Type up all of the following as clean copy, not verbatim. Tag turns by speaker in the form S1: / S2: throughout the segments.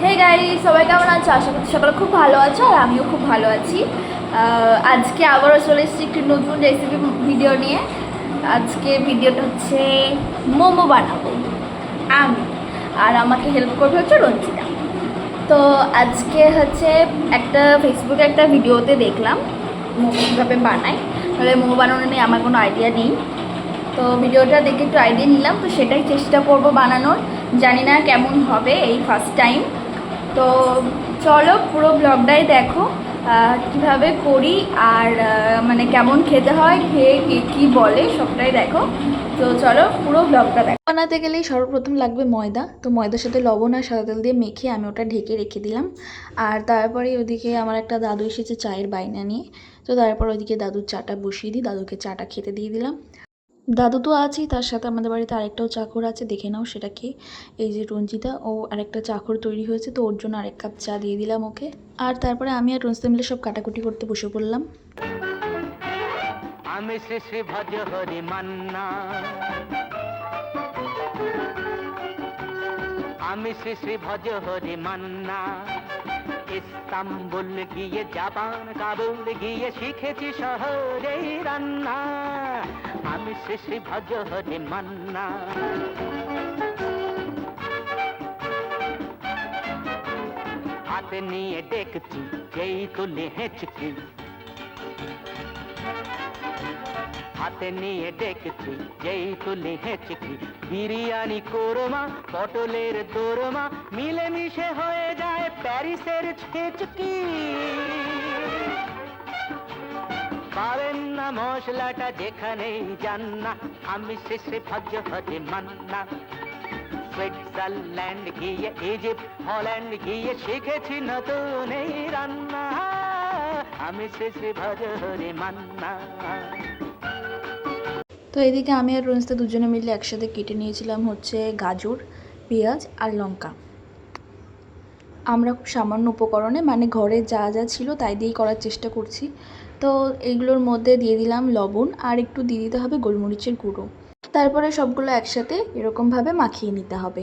S1: Hey guys, সবাই কেমন আছো? আশা করছি সকালে খুব ভালো আছো আর আমিও খুব ভালো আছি। আজকে আবারও চলে এসেছি একটি নতুন রেসিপি ভিডিও নিয়ে। আজকে ভিডিওটা হচ্ছে মোমো বানাবো আমি, আর আমাকে হেল্প করবে হচ্ছে রঞ্জিতা। তো আজকে হচ্ছে একটা ফেসবুকে একটা ভিডিওতে দেখলাম মোমো কীভাবে বানায়। তাহলে মোমো বানানো নিয়ে আমার কোনো আইডিয়া নেই, তো ভিডিওটা দেখে একটু আইডিয়া নিলাম, তো সেটাই চেষ্টা করব বানানোর। জানি না কেমন হবে, এই ফার্স্ট টাইম। তো চলো পুরো ব্লগটাই দেখো কিভাবে করি আর মানে কেমন খেতে হয়, খেয়ে কী বলে সবটাই দেখো। তো চলো পুরো ব্লগটা দেখো। বানাতে গেলেই সর্বপ্রথম লাগবে ময়দা। তো ময়দার সাথে লবণ আর সাদা তেল দিয়ে মেখে আমি ওটা ঢেকে রেখে দিলাম। আর তারপরে ওদিকে আমার একটা দাদু এসেছে চায়ের বায়না নিয়ে। তো তারপর ওইদিকে দাদুর চাটা বসিয়ে দিই, দাদুকে চাটা খেতে দিয়ে দিলাম। দাদু তো আছেই, তার সাথে আমাদের বাড়িতে আরেকটাও চাকর আছে, দেখে নাও সেটা কি। এই যে রঞ্জিতা, ও আরেকটা চাকর তৈরি হয়েছে, তো ওর জন্য আরেক কাপ চা দিয়ে দিলাম ওকে। আর তারপরে আমি আর রঞ্জিতা মিলে সব কাটাকুটি করতে বসে পড়লাম। আমি শেষে ভজ হরি মান্না, আমি শেষে ভজ হরি মান্না, ইস্তাম্বুল গিয়ে জাপান কাবুল গিয়ে শিখেছি শহরে রান্না, আমি শেষে ভজ হরি মান্না। হাতে নিয়ে দেখছি যেই তুলে হেঁচকি, হাতে নিয়ে দেখছি যেই তুলে হেঁচকি, বিরিয়ানি কোরমা পটলের দোরমা মিলেমিশে হয়ে যায় প্যারিসের ছেচকি। পাবেন না মশলাটা যেখানেই যান না, আমি শেষে ভজ হরি মান্না। সুইজারল্যান্ড গিয়ে ইজিপ্ট হল্যান্ড গিয়ে শিখেছি নতুন এই রান্না, আমি শেষে ভজ হরি মান্না। তো এদিকে আমি আর রঞ্জিতা দুজনে মিলে একসাথে কেটে নিয়েছিলাম হচ্ছে গাজর, পেঁয়াজ আর লঙ্কা। আমরা খুব সামান্য উপকরণে মানে ঘরে যা যা ছিল তাই দিয়েই করার চেষ্টা করছি। তো এইগুলোর মধ্যে দিয়ে দিলাম লবণ আর একটু দিয়ে দিতে হবে গোলমরিচের গুঁড়ো। তারপরে সবগুলো একসাথে এরকমভাবে মাখিয়ে নিতে হবে।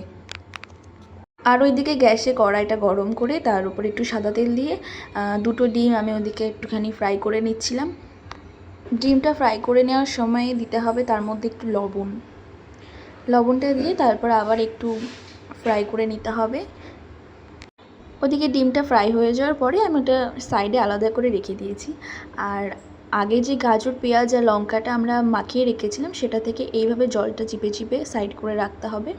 S1: আর ওইদিকে গ্যাসে কড়াইটা গরম করে তার উপরে একটু সাদা তেল দিয়ে দুটো ডিম আমি ওইদিকে একটুখানি ফ্রাই করে নিচ্ছিলাম। ডিমটা ফ্রাই করে নেওয়ার সময় দিতে হবে তার মধ্যে একটু লবণটা দিয়ে তারপর আবার একটু ফ্রাই করে নিতে হবে। ওদিকে ডিমটা ফ্রাই হয়ে যাওয়ার পরে আমি ওটা সাইডে আলাদা করে রেখে দিয়েছি। আর আগে যে গাজর পেঁয়াজ আর লঙ্কাটা আমরা মাখিয়ে রেখেছিলাম সেটা থেকে এইভাবে জলটা চিপে চিপে সাইড করে রাখতে হবে।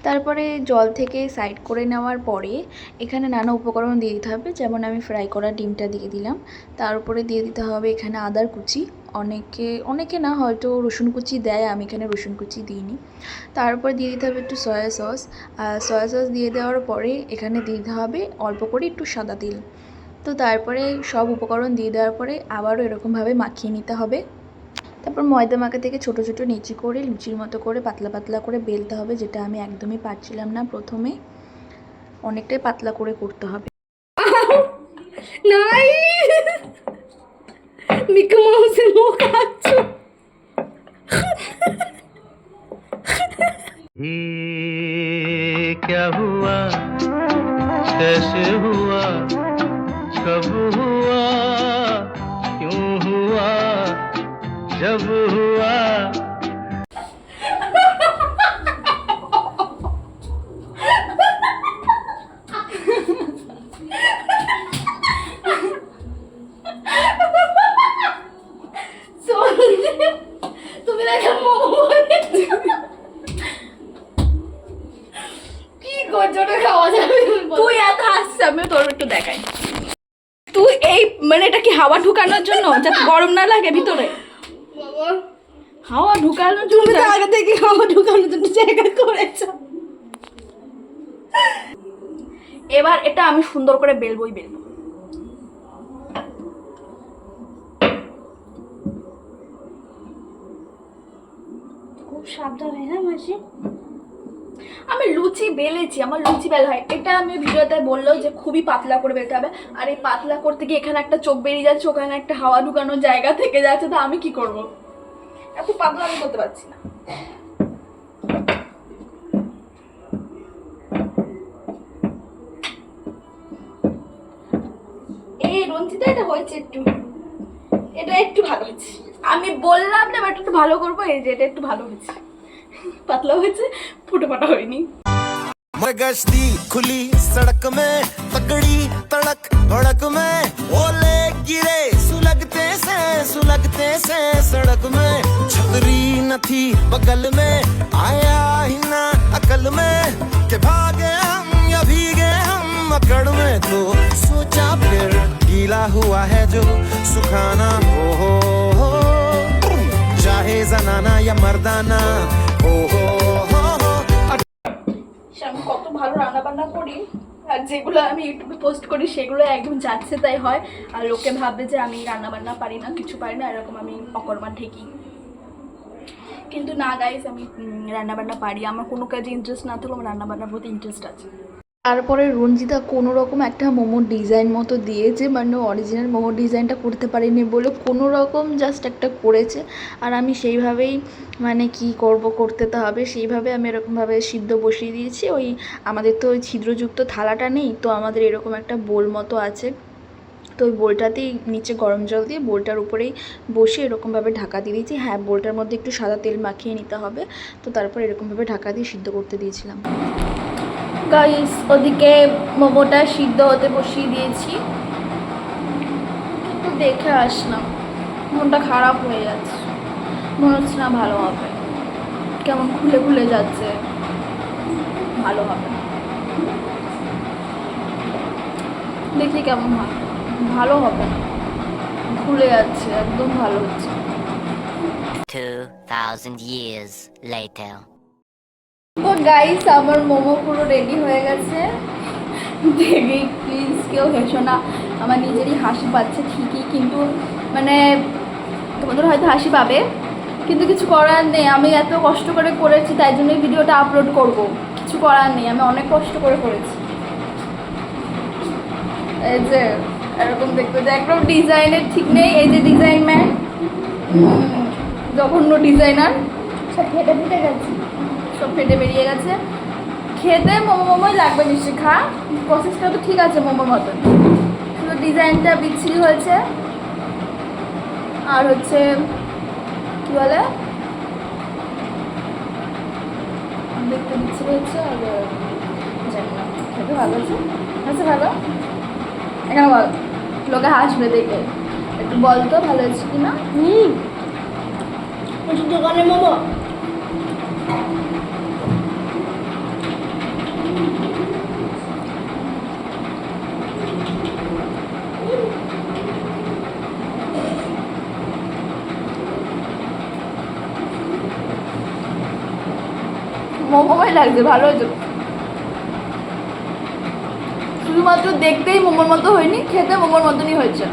S1: তারপরে জল থেকে সাইড করে নেওয়ার পরে এখানে নানা উপকরণ দিয়ে দিতে হবে, যেমন আমি ফ্রাই করা ডিমটা দিয়ে দিলাম। তার উপরে দিয়ে দিতে হবে এখানে আদার কুচি, অনেকে না হয়তো রসুন কুচি দেয়, আমি এখানে রসুন কুচি দিইনি। তারপর দিয়ে দিতে হবে একটু সয়া সস দিয়ে দেওয়ার পরে এখানে দিয়ে দিতে হবে অল্প করে একটু সাদা তেল। তো তারপরে সব উপকরণ দিয়ে দেওয়ার পরে আবারও এরকমভাবে মাখিয়ে নিতে হবে। তারপর ময়দা মাখা থেকে ছোট ছোট নিচি করে লুচির মতো করে পাতলা পাতলা করে বেলতে হবে, যেটা আমি একদমই পারছিলাম না প্রথমে, অনেকটাই পাতলা করে করতে হবে। নাই মিকি মাউসের মুখ আছে। क्या हुआ कैसे हुआ कब हुआ क्यों हुआ जब हुआ। তুমি দেখো কি করছো, খাওয়া যাবে? তুই এত হাসছিস, আমি তোর একটু দেখাই। তুই এই মানে এটা কি হাওয়া ঢুকানোর জন্য, যাতে গরম না লাগে ভিতরে? হাওয়া ঢুকানোর জন্য? তুমি তো আগে থেকে হাওয়া ঢুকানোর জন্য জায়গা করেছ। এবার এটা আমি সুন্দর করে বেলবো। খুব সাবধানে, হ্যাঁ মাসি। আমি লুচি বেলেছি, আমার লুচি বেলা হয়। এটা আমি ভিডিওতে বললো যে খুবই পাতলা করে বেলতে হবে, আর এই পাতলা করতে গিয়ে এখানে একটা চোখ বেরিয়ে যাচ্ছে, ওখানে একটা হাওয়া ঢুকানোর জায়গা থেকে যাচ্ছে, তো আমি কি করবো? এত পাতলা আমি করতে পারছি না। রঞ্জিতা এটা হয়েছে একটু, এটা একটু ভালো হয়েছে। আমি বললাম না বাট একটু ভালো করবো, এই যে এটা একটু ভালো হয়েছে, পাতলা হয়েছে, ফুটো ফাটা হয়নি।
S2: गश्ती खुली सड़क में तगड़ी तड़क भड़क में ओले गिरे सुलगते से सड़क में छतरी न थी बगल में आया ही ना अकल में कि भागे हम या भीगे हम अकड़ में तो सोचा फिर गीला हुआ है जो सुखाना हो चाहे जनाना या मर्दाना हो
S1: আমি কত ভালো রান্না বান্না করি, আর যেগুলো আমি ইউটিউবে পোস্ট করি সেগুলো একদম যাচ্ছে তাই হয়, আর লোকে ভাববে যে আমি রান্না বান্না পারি না, কিছু পারি না, এরকম আমি অকর্মা ঠেকি। কিন্তু না গাইস, আমি রান্না বান্না পারি, আমার কোনো কাজে ইন্টারেস্ট না থাকলেও আমার রান্না বান্নার প্রতি ইন্টারেস্ট আছে। তারপরে রঞ্জিতা কোনো রকম একটা মোমোর ডিজাইন মতো দিয়েছে, মানে অরিজিনাল মোমোর ডিজাইনটা করতে পারিনি বলে কোনো রকম জাস্ট একটা করেছে, আর আমি সেইভাবেই মানে কি করব, করতে তো হবে, সেইভাবে আমি এরকমভাবে সিদ্ধ বসিয়ে দিয়েছি। ওই আমাদের তো ওই ছিদ্রযুক্ত থালাটা নেই, তো আমাদের এরকম একটা বোল মতো আছে, তো ওই বোলটাতেই নিচে গরম জল দিয়ে বোলটার উপরেই বসে এরকমভাবে ঢাকা দিয়ে দিয়েছি। হ্যাঁ, বোলটার মধ্যে একটু সাদা তেল মাখিয়ে নিতে হবে, তো তারপর এরকমভাবে ঢাকা দিয়ে সিদ্ধ করতে দিয়েছিলাম। গাইস, ওদিকে মোমোটা সিদ্ধ হতে বসিয়ে দিয়েছি, কিন্তু দেখে আসলাম মনটা খারাপ হয়ে যাচ্ছে, মনে হচ্ছে না ভালো হবে, কেমন খুলে খুলে যাচ্ছে, ভালো হবে না, দেখি কেমন হয়, ভালো হবে না, খুলে যাচ্ছে, একদম ভালো হচ্ছে।
S3: 2000 years later.
S1: তো গাইস, আমার মোমো পুরো রেডি হয়ে গেছে, দেখি প্লিজ কেউ হেসো না, আমার নিজেরই হাসি পাচ্ছে ঠিকই, কিন্তু মানে তোমাদের হয়তো হাসি পাবে, কিন্তু কিছু করার নেই, আমি এত কষ্ট করে করেছি তাই জন্যই ভিডিওটা আপলোড করব, কিছু করার নেই, আমি অনেক কষ্ট করে করেছি। এই যে এরকম দেখতে যে একদম ডিজাইনের ঠিক নেই, এই যে ডিজাইন ম্যান, জঘন্য ডিজাইনার, সব ফেটে ফেটে গেছে, সব ফেটে বেরিয়ে গেছে। খেতে মোমোই লাগবে নিশ্চয়ই, খা, প্রসেসটা তো ঠিক আছে মোমোর মতন, শুধু ডিজাইনটা বিচ্ছিরি হয়েছে, আর হচ্ছে কী বলে দেখতে বিচ্ছিরি হচ্ছে, আর জানি না, খেতে ভালো আছে, আছে ভালো, এখানে বল, লোকে হাসবে দেখে, একটু বল তো ভালো হয়েছে কি না। দোকানের মোমো মোমোই লাগছে, ভালো হয়েছে, শুধুমাত্র দেখতেই মোমোর মতো হয়নি, খেতে মোমোর মতনই হয়েছে।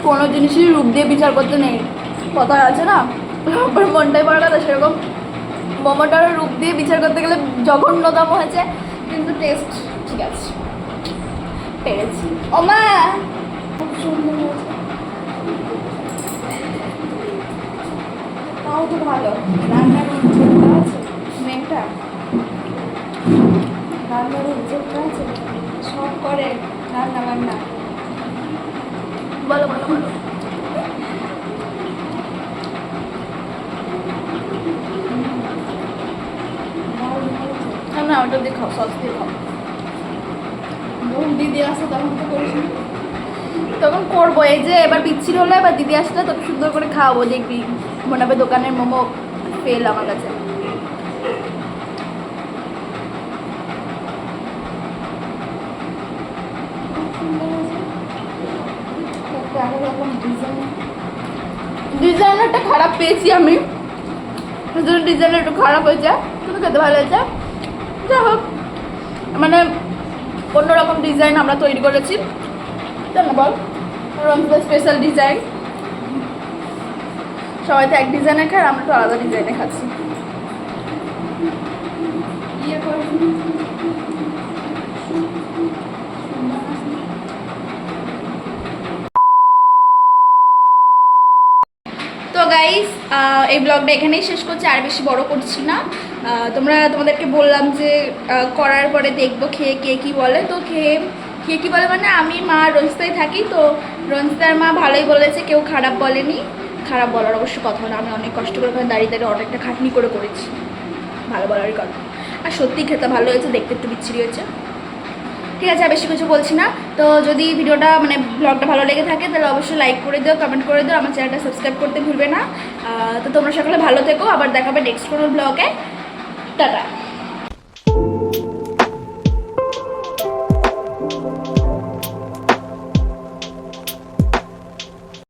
S1: কোনো জিনিসই রূপ দিয়ে বিচার করতে নেই, কথা আছে না, মনটাই পড়ার কথা, সেরকম মোমোটারও রূপ দিয়ে বিচার করতে গেলে জঘন্যতম হয়েছে, কিন্তু টেস্ট ঠিক আছে, পেরেছি। ওমা খুব সুন্দর হয়েছে, তাও তো ভালো, রান্নার উদ্যোগটা আছে মেয়েটা, রান্নার উদ্যোগটা আছে, সব করে রান্না বান্না, বলো বলো বলো। না, ওটা দিয়ে খাও, সস দিয়ে খাও, দিদি আসে তখন তো করিস, তখন করবো, এই যে এবার বিচ্ছিরি হলে এবার দিদি আসলে তোকে সুন্দর করে খাওয়াবো, দেখবি মনে হবে দোকানের মোমো ফেল আমার কাছে। ডিজাইনারটা খারাপ পেয়েছি আমি, ডিজাইনার একটু খারাপ হয়েছে, কিন্তু খেতে ভালো হয়েছে। যাই হোক, মানে অন্যরকম ডিজাইন আমরা তৈরি করেছি, জানো বল, রঞ্জিতা স্পেশাল ডিজাইন, সবাই তো এক ডিজাইনে খায়, আমরা তো আলাদা ডিজাইনে খাচ্ছি। তো গাইস, এই ব্লগটা এখানেই শেষ করছি, আর বেশি বড় করছি না, তোমাদেরকে বললাম যে করার পরে দেখবো খেয়ে কে কী বলে। তো খেয়ে কী বলে মানে আমি মা রঞ্জিতায় থাকি, তো রঞ্জিতার মা ভালোই বলেছে, কেউ খারাপ বলেনি। খারাপ বলার অবশ্য কথা না, আমি অনেক কষ্ট করে ওখানে দাঁড়িয়ে অনেকটা খাটনি করে করেছি, ভালো বলারই কথা। আর সত্যিই খেতে ভালো হয়েছে, দেখতে একটু বিচ্ছিরি হয়েছে। ঠিক আছে, আর বেশি কিছু বলছি না। তো যদি ভিডিওটা মানে ব্লগটা ভালো লেগে থাকে তাহলে অবশ্যই লাইক করে দিও, কমেন্ট করে দিও, আমার চ্যানেলটা সাবস্ক্রাইব করতে ভুলবে না। তো তোমরা সকলে ভালো থেকো, আবার দেখাবে নেক্সট কোনো ব্লগে। টাটা।